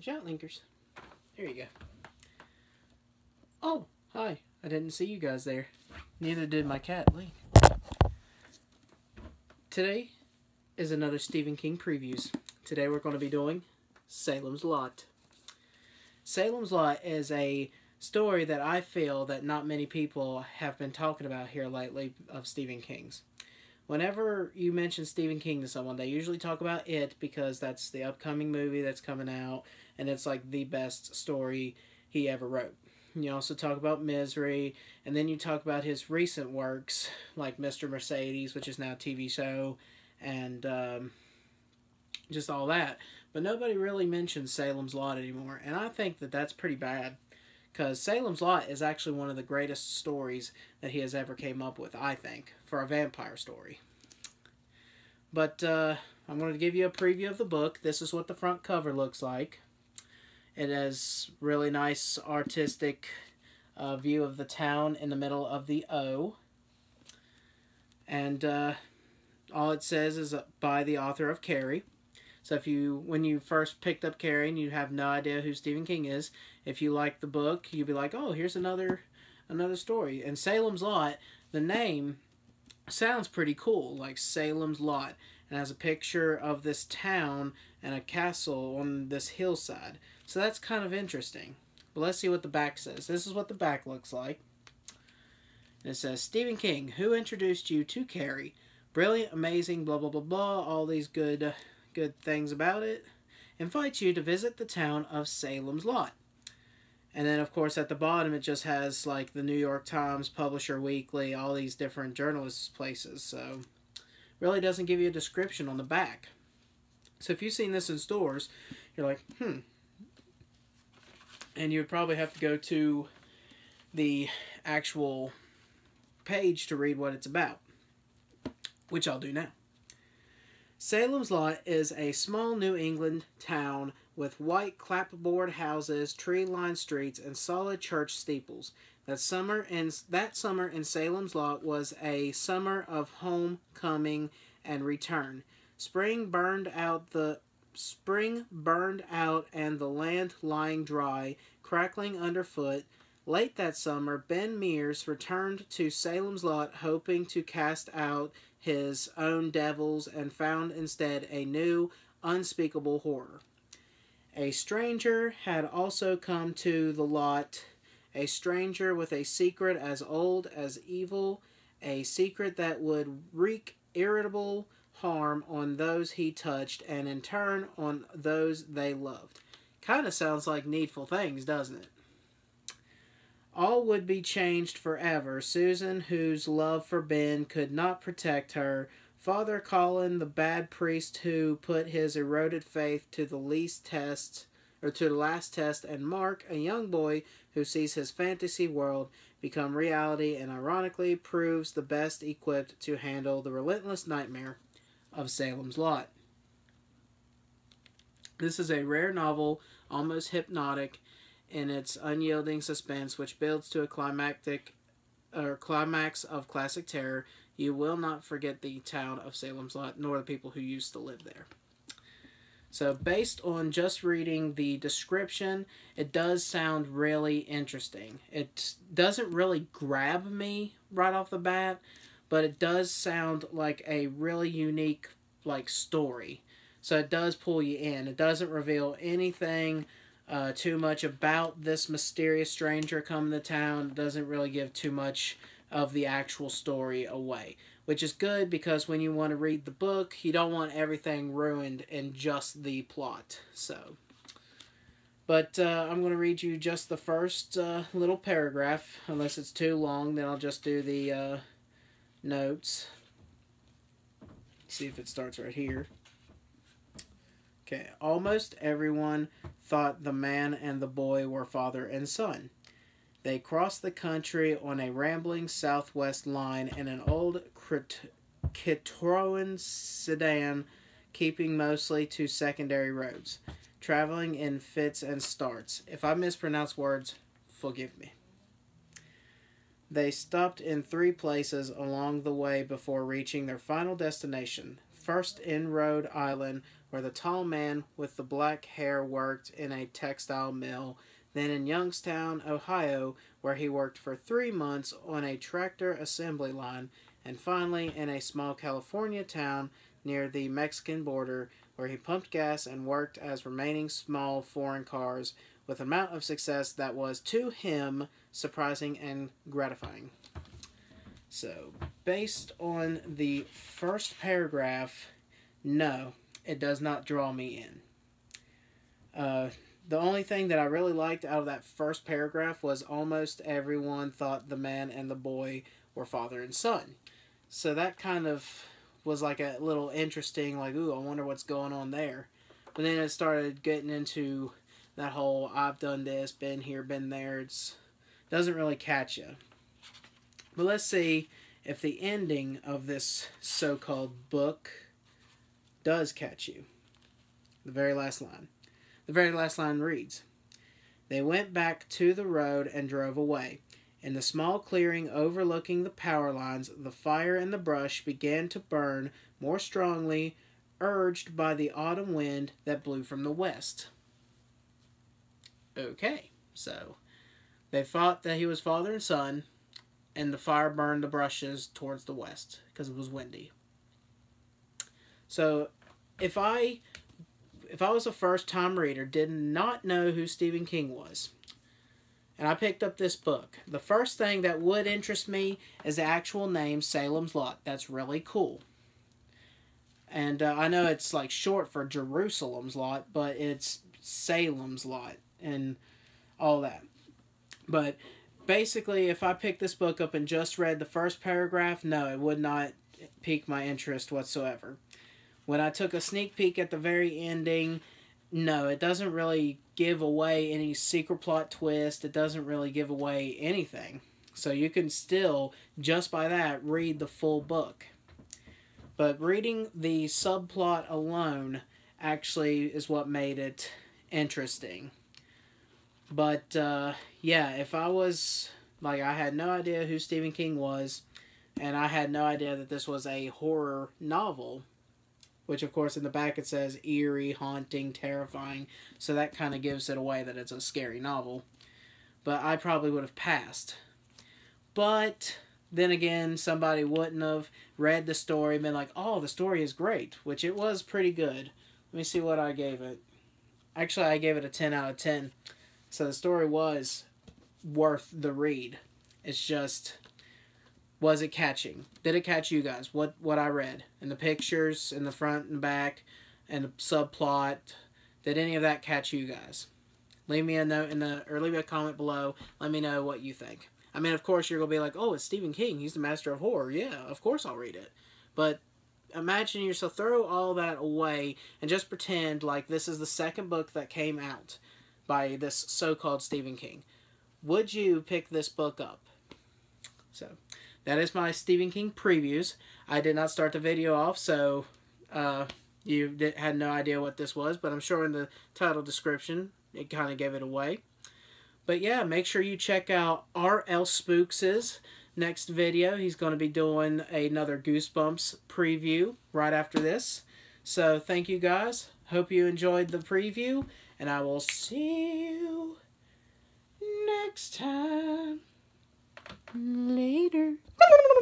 Watch out, Linkers. There you go. Oh, hi. I didn't see you guys there. Neither did my cat, Link. Today is another Stephen King previews. Today we're going to be doing Salem's Lot. Salem's Lot is a story that I feel that not many people have been talking about here lately of Stephen King's. Whenever you mention Stephen King to someone, they usually talk about it because that's the upcoming movie that's coming out, and it's like the best story he ever wrote. You also talk about Misery, and then you talk about his recent works, like Mr. Mercedes, which is now a TV show, and just all that. But nobody really mentions Salem's Lot anymore, and I think that that's pretty bad, because Salem's Lot is actually one of the greatest stories that he has ever came up with, I think, for a vampire story. But I'm going to give you a preview of the book. This is what the front cover looks like. It has really nice artistic view of the town in the middle of the O. And all it says is by the author of Carrie. So if when you first picked up Carrie and you have no idea who Stephen King is, if you like the book, you'll be like, oh, here's another story. And Salem's Lot, the name sounds pretty cool, like Salem's Lot. It has a picture of this town and a castle on this hillside. So that's kind of interesting. But let's see what the back says. This is what the back looks like. And it says, Stephen King, who introduced you to Carrie? Brilliant, amazing, blah, blah, blah, blah. All these good things about it. Invites you to visit the town of Salem's Lot. And then, of course, at the bottom, it just has, like, the New York Times, Publisher Weekly, all these different journalists' places. So, really doesn't give you a description on the back. So, if you've seen this in stores, you're like, And you would probably have to go to the actual page to read what it's about, which I'll do now. Salem's Lot is a small New England town with white clapboard houses, tree-lined streets, and solid church steeples. That summer in Salem's Lot was a summer of homecoming and return. Spring burned out and the land lying dry, crackling underfoot. Late that summer, Ben Mears returned to Salem's Lot hoping to cast out his own devils and found instead a new, unspeakable horror. A stranger had also come to the lot, a stranger with a secret as old as evil, a secret that would wreak irritable harm on those he touched and in turn on those they loved. Kind of sounds like Needful Things, doesn't it? All would be changed forever. Susan, whose love for Ben could not protect her, Father Colin, the bad priest who put his eroded faith to the last test, and Mark, a young boy who sees his fantasy world become reality and ironically proves the best equipped to handle the relentless nightmare of Salem's Lot. This is a rare novel, almost hypnotic in its unyielding suspense, which builds to a climax of classic terror. You will not forget the town of Salem's Lot, nor the people who used to live there. So based on just reading the description, it does sound really interesting. It doesn't really grab me right off the bat, but it does sound like a really unique story. So it does pull you in. It doesn't reveal anything too much about this mysterious stranger coming to town. It doesn't really give too much of the actual story away, which is good because when you want to read the book, you don't want everything ruined in just the plot. But I'm going to read you just the first little paragraph. Unless it's too long, then I'll just do the notes. See if it starts right here. Okay, almost everyone thought the man and the boy were father and son. They crossed the country on a rambling southwest line in an old Citroen sedan, keeping mostly to secondary roads, traveling in fits and starts. If I mispronounce words, forgive me. They stopped in 3 places along the way before reaching their final destination. First in Rhode Island, where the tall man with the black hair worked in a textile mill, then in Youngstown, Ohio, where he worked for 3 months on a tractor assembly line, and finally in a small California town near the Mexican border, where he pumped gas and worked as remaining small foreign cars with an amount of success that was, to him, surprising and gratifying. So, based on the first paragraph, no, it does not draw me in. The only thing that I really liked out of that first paragraph was almost everyone thought the man and the boy were father and son. So that kind of was like a little interesting, like, ooh, I wonder what's going on there. But then it started getting into that whole, I've done this, been here, been there. It doesn't really catch you. But let's see if the ending of this so-called book does catch you. The very last line. The very last line reads, "They went back to the road and drove away. In the small clearing overlooking the power lines, the fire and the brush began to burn more strongly, urged by the autumn wind that blew from the west." Okay, so they thought that he was father and son, and the fire burned the brushes towards the west because it was windy. So if I was a first-time reader, did not know who Stephen King was, and I picked up this book, the first thing that would interest me is the actual name, Salem's Lot. That's really cool. And I know it's like short for Jerusalem's Lot, but it's Salem's Lot and all that. But basically, if I picked this book up and just read the first paragraph, no, it would not pique my interest whatsoever. When I took a sneak peek at the very ending, no, it doesn't really give away any secret plot twist. It doesn't really give away anything. So you can still, just by that, read the full book. But reading the subplot alone actually is what made it interesting. But, yeah, if I was, like, I had no idea who Stephen King was, and I had no idea that this was a horror novel, which, of course, in the back it says eerie, haunting, terrifying, so that kind of gives it away that it's a scary novel. But I probably would have passed. But then again, somebody wouldn't have read the story and been like, oh, the story is great, which it was pretty good. Let me see what I gave it. Actually, I gave it a 10 out of 10. So the story was worth the read. It's just, was it catching? Did it catch you guys? What I read? And the pictures, in the front and back, and the subplot. Did any of that catch you guys? Leave me a note or leave me a comment below. Let me know what you think. I mean, of course, you're going to be like, oh, it's Stephen King. He's the master of horror. Yeah, of course I'll read it. But imagine yourself, throw all that away and just pretend like this is the second book that came out by this so-called Stephen King. Would you pick this book up? So, that is my Stephen King previews. I did not start the video off, so you had no idea what this was, but I'm sure in the title description, it kind of gave it away. But yeah, make sure you check out R.L. Spooks' next video. He's going to be doing another Goosebumps preview right after this. So thank you guys. Hope you enjoyed the preview, and I will see you next time. Later.